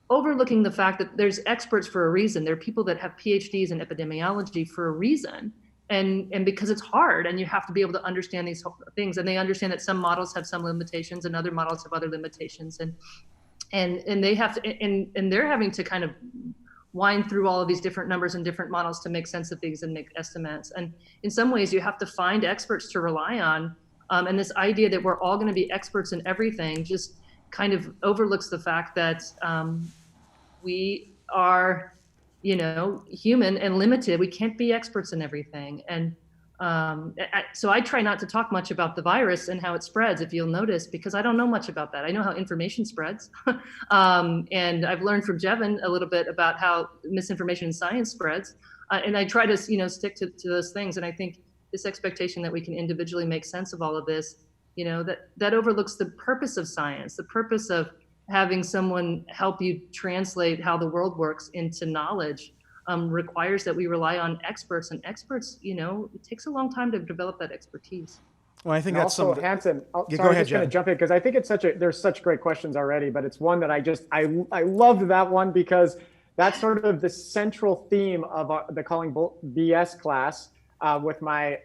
overlooking the fact that there's experts for a reason. There are people that have PhDs in epidemiology for a reason. And because it's hard, and you have to be able to understand these things, and they understand that some models have some limitations and other models have other limitations, and they have to, and they're having to kind of wind through all of these different numbers and different models to make sense of things and make estimates. And in some ways, you have to find experts to rely on. And this idea that we're all going to be experts in everything just kind of overlooks the fact that we are human and limited. We can't be experts in everything. And so I try not to talk much about the virus and how it spreads, if you'll notice, because I don't know much about that. I know how information spreads. And I've learned from Jevin a little bit about how misinformation in science spreads. And I try to, stick to those things. And I think this expectation that we can individually make sense of all of this, that overlooks the purpose of science, the purpose of having someone help you translate how the world works into knowledge. Requires that we rely on experts, and experts, it takes a long time to develop that expertise. Well, I think and that's also Hanson. Yeah, Sorry, go ahead, I'm just going to Jevin. jump in because I think it's there's such great questions already, but it's one that I loved that one because that's sort of the central theme of the Calling BS class with my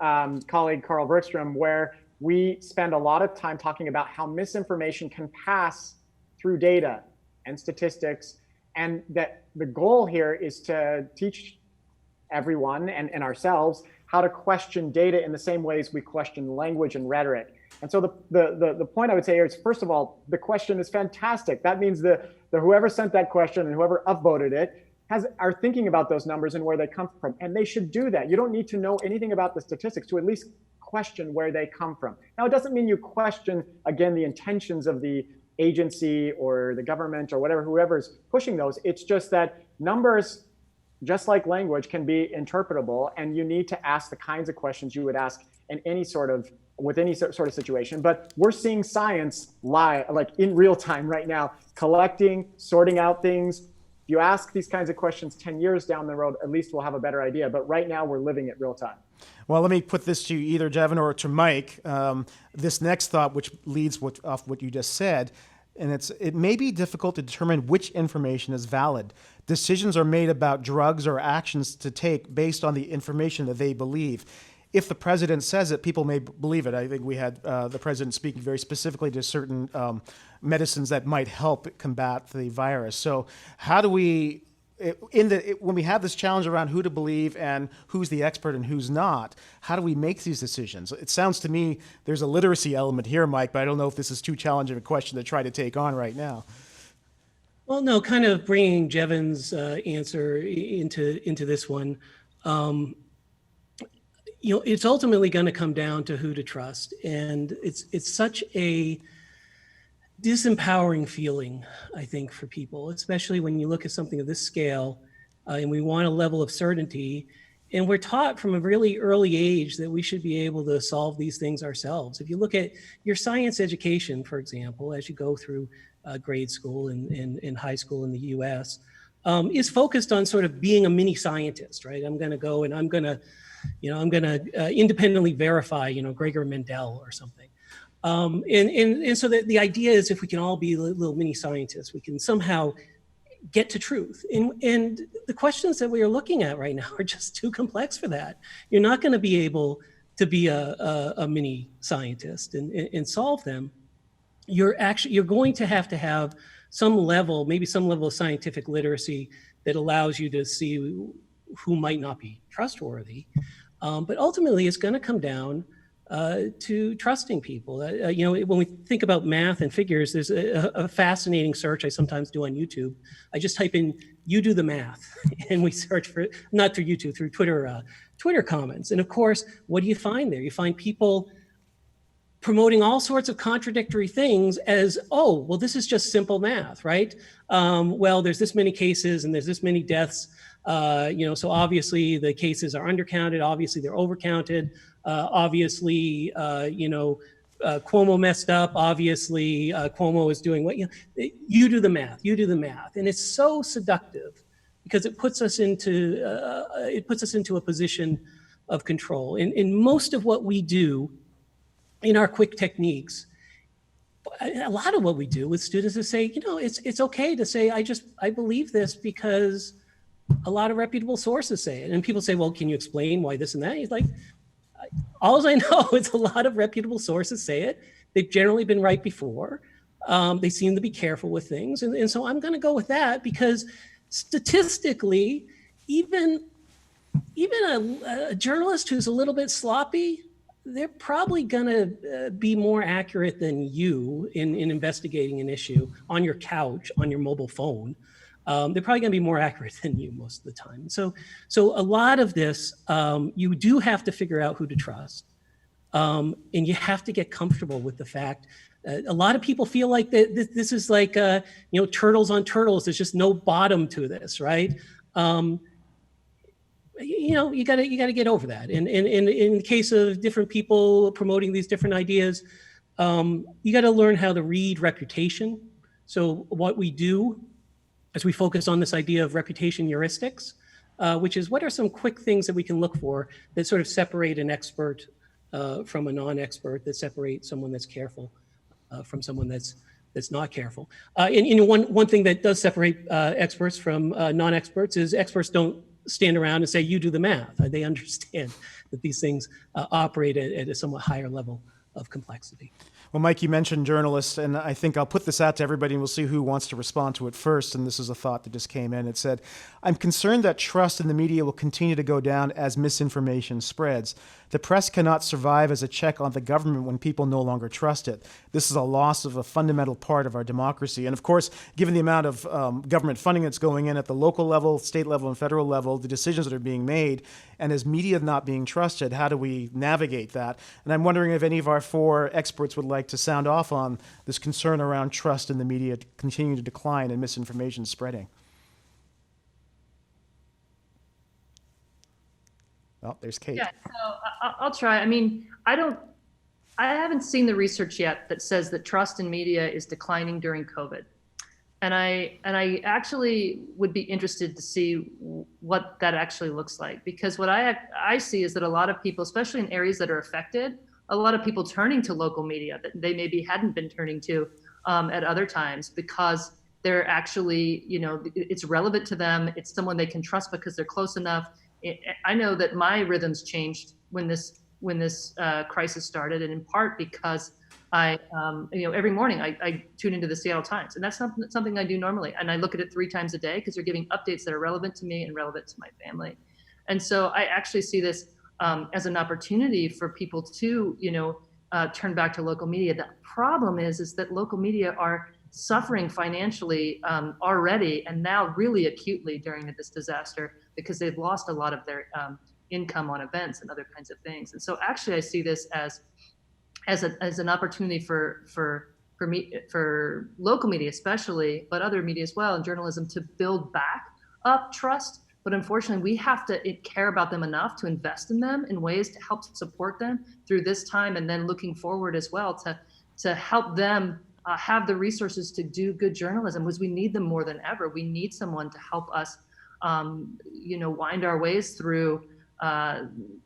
colleague Carl Bergstrom, where we spend a lot of time talking about how misinformation can pass through data and statistics, and that the goal here is to teach everyone and ourselves how to question data in the same ways we question language and rhetoric. And so the point I would say here is, first of all, the question is fantastic. That means the whoever sent that question and whoever upvoted it are thinking about those numbers and where they come from. And they should do that. You don't need to know anything about the statistics to at least question where they come from. Now, it doesn't mean you question, again, the intentions of the agency or the government or whatever, whoever's pushing those. It's just that numbers, just like language, can be interpretable, and you need to ask the kinds of questions you would ask in any sort of situation. But we're seeing science like in real time right now, collecting, sorting out things. If you ask these kinds of questions 10 years down the road, at least we'll have a better idea. But right now we're living it real time. Well, let me put this to you, either Jevin or to Mike. This next thought, which leads off what you just said, and it may be difficult to determine which information is valid. Decisions are made about drugs or actions to take based on the information that they believe. If the president says it, people may believe it. I think we had the president speaking very specifically to certain medicines that might help combat the virus. So how do we, when we have this challenge around who to believe and who's the expert and who's not, how do we make these decisions? It sounds to me there's a literacy element here, Mike, but I don't know if this is too challenging a question to try to take on right now. Well, no, kind of bringing Jevin's answer into this one. It's ultimately going to come down to who to trust, and it's such a disempowering feeling, I think, for people, especially when you look at something of this scale, and we want a level of certainty. And we're taught from a really early age that we should be able to solve these things ourselves. If you look at your science education, for example, as you go through grade school and high school in the US, is focused on sort of being a mini scientist, right? I'm going to go and I'm going to independently verify, Gregor Mendel or something. And so the idea is, if we can all be little mini scientists, we can somehow get to truth. And the questions that we are looking at right now are just too complex for that. You're not going to be able to be a mini scientist and solve them. You're going to have some level, maybe some level of scientific literacy that allows you to see who might not be trustworthy. But ultimately, it's going to come down to trusting people. When we think about math and figures, there's a fascinating search I sometimes do on YouTube. I just type in "you do the math" and we search for, not through YouTube, through Twitter comments. And of course, what do you find there? You find people promoting all sorts of contradictory things as, oh, well, this is just simple math, right? Well, there's this many cases and there's this many deaths. So obviously the cases are undercounted. Obviously they're overcounted. Obviously, Cuomo messed up. Obviously, Cuomo is doing what, you do the math, you do the math. And it's so seductive because it puts us into a position of control. And most of what we do in our quick techniques, a lot of what we do with students is say, it's okay to say, I believe this because a lot of reputable sources say it. And people say, well, can you explain why this and that? He's like, all I know is a lot of reputable sources say it. They've generally been right before. They seem to be careful with things. And so I'm going to go with that because statistically, even a journalist who's a little bit sloppy, they're probably going to be more accurate than you in investigating an issue on your couch, on your mobile phone. they're probably going to be more accurate than you most of the time. So a lot of this, you do have to figure out who to trust. And you have to get comfortable with the fact a lot of people feel like that this is like, turtles on turtles. There's just no bottom to this, right? You got to get over that. And in the case of different people promoting these different ideas, you got to learn how to read reputation. So what we do as we focus on this idea of reputation heuristics, which is what are some quick things that we can look for that sort of separate an expert from a non-expert, that separate someone that's careful from someone that's not careful. And one thing that does separate experts from non-experts is experts don't stand around and say, you do the math. They understand that these things operate at a somewhat higher level of complexity. Well, Mike, you mentioned journalists, and I think I'll put this out to everybody and we'll see who wants to respond to it first. And this is a thought that just came in. It said, I'm concerned that trust in the media will continue to go down as misinformation spreads. The press cannot survive as a check on the government when people no longer trust it. This is a loss of a fundamental part of our democracy. And of course, given the amount of government funding that's going in at the local level, state level, and federal level, the decisions that are being made, and as media not being trusted, how do we navigate that? And I'm wondering if any of our four experts would like to sound off on this concern around trust in the media continuing to decline and misinformation spreading. Oh, there's Kate. Yeah, so I'll try. I mean, I haven't seen the research yet that says that trust in media is declining during COVID. And I actually would be interested to see what that actually looks like, because what I see is that a lot of people, especially in areas that are affected, a lot of people turning to local media that they maybe hadn't been turning to at other times, because they're actually, it's relevant to them. It's someone they can trust because they're close enough. I know that my rhythms changed when this crisis started, and in part because I, every morning I tune into the Seattle Times, and that's not something I do normally. And I look at it 3 times a day because they're giving updates that are relevant to me and relevant to my family. And so I actually see this as an opportunity for people to, turn back to local media. The problem is that local media are suffering financially already, and now really acutely during this disaster, because they've lost a lot of their income on events and other kinds of things. And so actually I see this as an opportunity for local media especially, but other media as well, and journalism, to build back up trust. But unfortunately, we have to care about them enough to invest in them in ways to help support them through this time, and then looking forward as well to help them have the resources to do good journalism, because we need them more than ever. We need someone to help us wind our ways through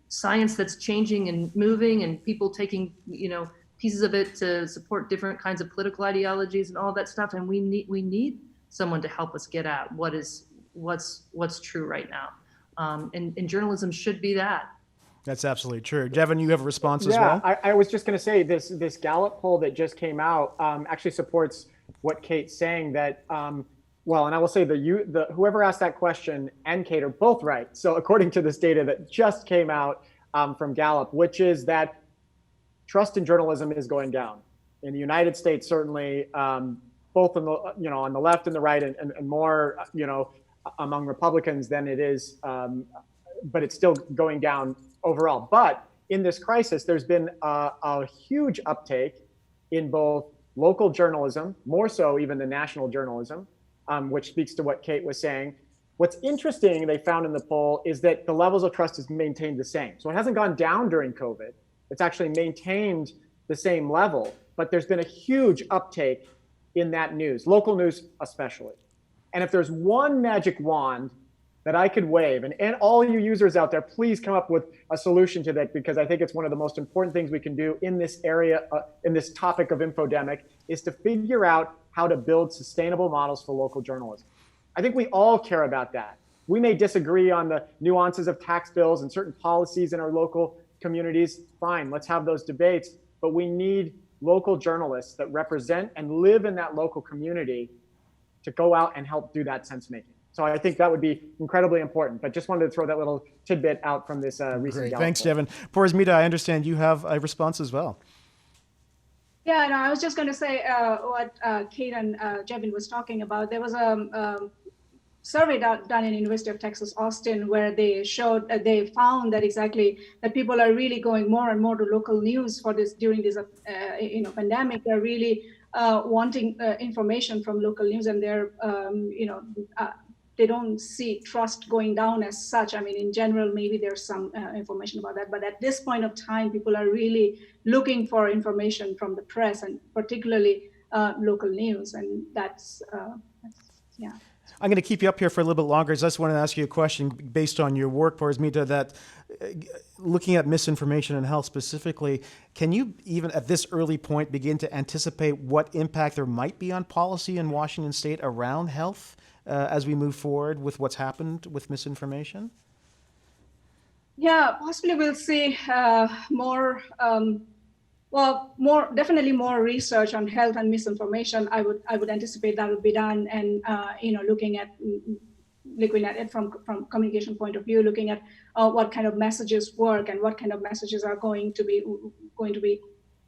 science that's changing and moving, and people taking, pieces of it to support different kinds of political ideologies and all that stuff. And we need someone to help us get at what's true right now. And journalism should be that. That's absolutely true. Devin, you have a response as well? Yeah, I was just going to say this Gallup poll that just came out actually supports what Kate's saying, that well, and I will say the whoever asked that question and Kate are both right. So according to this data that just came out from Gallup, which is that trust in journalism is going down in the United States, certainly, both on the on the left and the right, and more among Republicans than it is, but it's still going down overall. But in this crisis, there's been a huge uptake in both local journalism, more so even than national journalism. Which speaks to what Kate was saying. What's interesting, they found in the poll, is that the levels of trust is maintained the same. So it hasn't gone down during COVID. It's actually maintained the same level, but there's been a huge uptake in that news, local news especially. And if there's one magic wand that I could wave, and all you users out there, please come up with a solution to that, because I think it's one of the most important things we can do in this area, in this topic of infodemic, is to figure out how to build sustainable models for local journalism. I think we all care about that. We may disagree on the nuances of tax bills and certain policies in our local communities. Fine, let's have those debates. But we need local journalists that represent and live in that local community to go out and help do that sense making. So I think that would be incredibly important. But just wanted to throw that little tidbit out from this recent Gallup. Thanks, Devin. Porzmita, I understand you have a response as well. Yeah, no, I was just going to say what Kate and Jevin was talking about. There was a survey done in University of Texas, Austin, where they showed, they found that exactly that people are really going more and more to local news for this during this, pandemic. They're really wanting information from local news, and they're, they don't see trust going down as such. I mean, in general, maybe there's some information about that, but at this point of time, people are really looking for information from the press, and particularly local news, and that's yeah. I'm going to keep you up here for a little bit longer. I just want to ask you a question based on your work, Parsmita, that looking at misinformation and health specifically, can you even at this early point begin to anticipate what impact there might be on policy in Washington State around health as we move forward with what's happened with misinformation? Yeah, possibly we'll see more. Definitely more research on health and misinformation. I would anticipate that would be done, and looking at it from communication point of view, looking at what kind of messages work and what kind of messages are going to be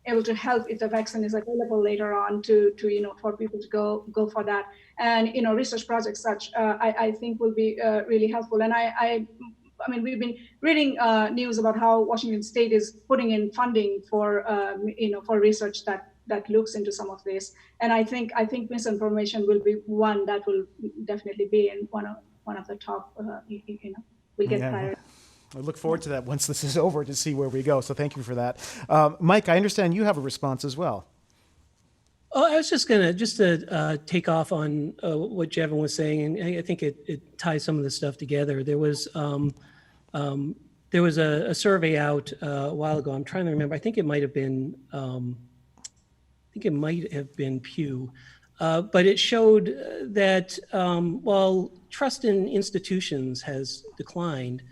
able to help if the vaccine is available later on to for people to go for that. And research projects such I think will be really helpful. And I mean, we've been reading news about how Washington State is putting in funding for for research that looks into some of this. And I think misinformation will be one that will definitely be in one of the top. We'll get priority. I look forward to that once this is over to see where we go. So thank you for that, Mike. I understand you have a response as well. Oh, I was just going to take off on what Jevin was saying, and I think it ties some of the stuff together. There was a survey out a while ago. I'm trying to remember. I think it might have been Pew, but it showed that while trust in institutions has declined,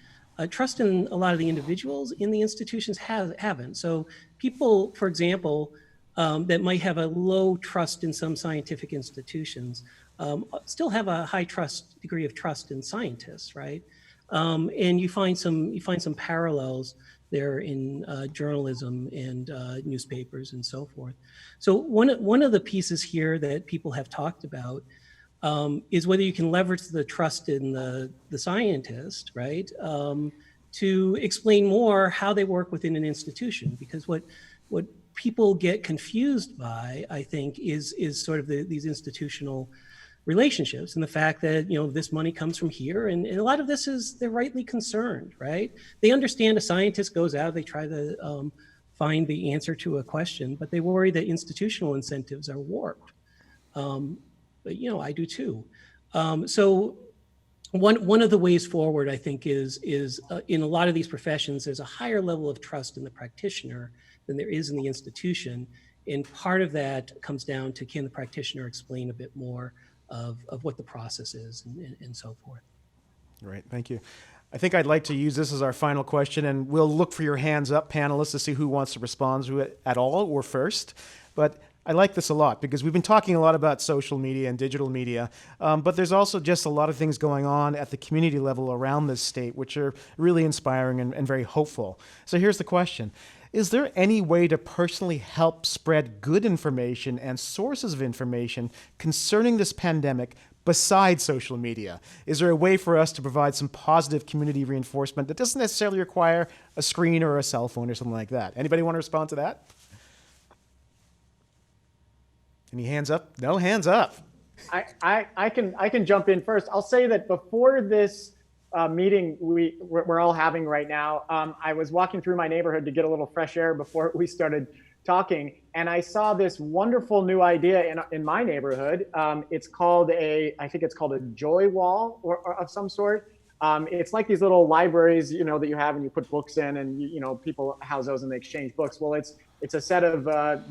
trust in a lot of the individuals in the institutions haven't. So people, for example, that might have a low trust in some scientific institutions still have a high degree of trust in scientists, right? And you find some parallels there in journalism and newspapers and so forth. So one of the pieces here that people have talked about is whether you can leverage the trust in the scientist, right, to explain more how they work within an institution. Because what people get confused by, I think, is sort of these institutional relationships, and the fact that this money comes from here, and a lot of this is they're rightly concerned, right? They understand a scientist goes out, they try to find the answer to a question, but they worry that institutional incentives are warped. But I do too. So one of the ways forward, I think, is in a lot of these professions, there's a higher level of trust in the practitioner than there is in the institution, and part of that comes down to, can the practitioner explain a bit more of what the process is and so forth. Great, thank you. I think I'd like to use this as our final question, and we'll look for your hands up, panelists, to see who wants to respond to it at all or first. But I like this a lot because we've been talking a lot about social media and digital media, but there's also just a lot of things going on at the community level around this state, which are really inspiring and very hopeful. So here's the question. Is there any way to personally help spread good information and sources of information concerning this pandemic besides social media? Is there a way for us to provide some positive community reinforcement that doesn't necessarily require a screen or a cell phone or something like that? Anybody want to respond to that? Any hands up? No hands up. I can jump in first. I'll say that before this meeting we're all having right now, I was walking through my neighborhood to get a little fresh air before we started talking, and I saw this wonderful new idea in my neighborhood. It's called I think it's called a joy wall or of some sort. It's like these little libraries, that you have and you put books in, and people house those and they exchange books. Well, it's a set of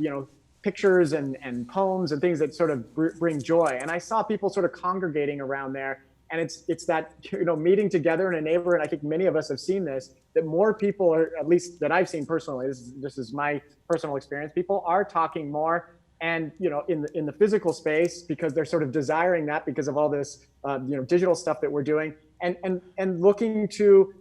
pictures and poems and things that sort of bring joy. And I saw people sort of congregating around there. And it's that, meeting together in a neighborhood. And I think many of us have seen this, that more people, or at least that I've seen personally, this is my personal experience, people are talking more and, in the physical space, because they're sort of desiring that because of all this, digital stuff that we're doing, and looking to,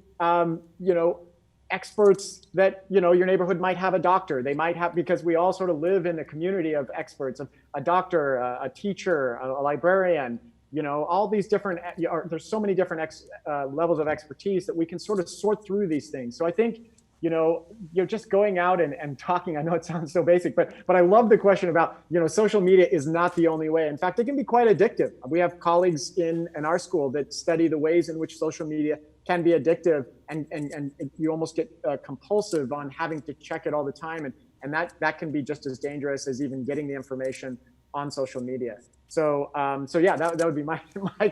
experts that, your neighborhood might have a doctor. They might have, because we all sort of live in a community of experts, a doctor, a teacher, a librarian, all these different, there's so many different levels of expertise that we can sort of sort through these things. So I think, you're just going out and talking. I know it sounds so basic, but I love the question about, social media is not the only way. In fact, it can be quite addictive. We have colleagues in our school that study the ways in which social media can be addictive, and you almost get compulsive on having to check it all the time. And that can be just as dangerous as even getting the information on social media. So yeah, that would be my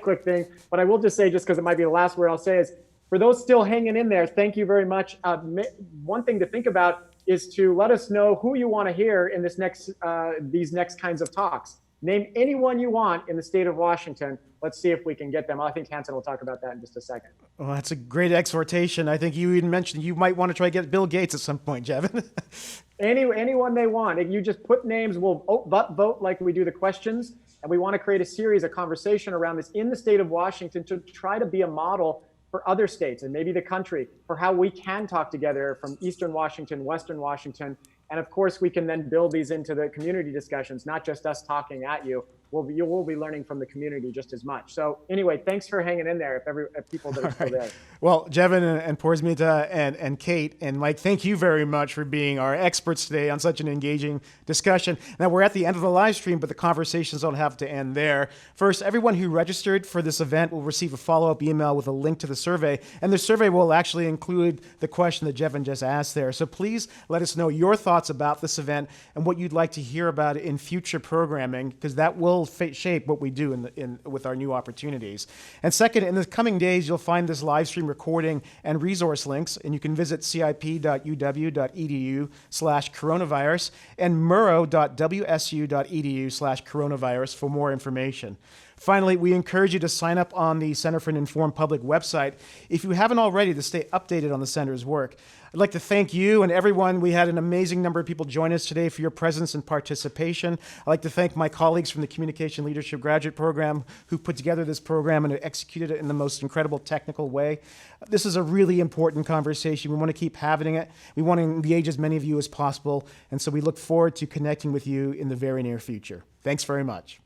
quick thing. But I will just say, just because it might be the last word I'll say, is for those still hanging in there, thank you very much. One thing to think about is to let us know who you want to hear in these next kinds of talks. Name anyone you want in the state of Washington. Let's see if we can get them. I think Hanson will talk about that in just a second. Well, that's a great exhortation. I think you even mentioned you might want to try to get Bill Gates at some point, Jevin. Anyone they want. If you just put names, we'll vote like we do the questions. And we want to create a series, a conversation around this in the state of Washington to try to be a model for other states and maybe the country for how we can talk together from Eastern Washington, Western Washington. And of course, we can then build these into the community discussions, not just us talking at you. You will be learning from the community just as much. So anyway, thanks for hanging in there if people that are still there. Well, Jevin and Porzmita and Kate and Mike, thank you very much for being our experts today on such an engaging discussion. Now, we're at the end of the live stream, but the conversations don't have to end there. First, everyone who registered for this event will receive a follow-up email with a link to the survey, and the survey will actually include the question that Jevin just asked there. So please let us know your thoughts about this event and what you'd like to hear about in future programming, because that will shape what we do with our new opportunities. And second, in the coming days, you'll find this live stream recording and resource links, and you can visit cip.uw.edu/coronavirus and murrow.wsu.edu/coronavirus for more information. Finally, we encourage you to sign up on the Center for an Informed Public website if you haven't already, to stay updated on the center's work. I'd like to thank you and everyone. We had an amazing number of people join us today for your presence and participation. I'd like to thank my colleagues from the Communication Leadership Graduate Program who put together this program and executed it in the most incredible technical way. This is a really important conversation. We want to keep having it. We want to engage as many of you as possible. And so we look forward to connecting with you in the very near future. Thanks very much.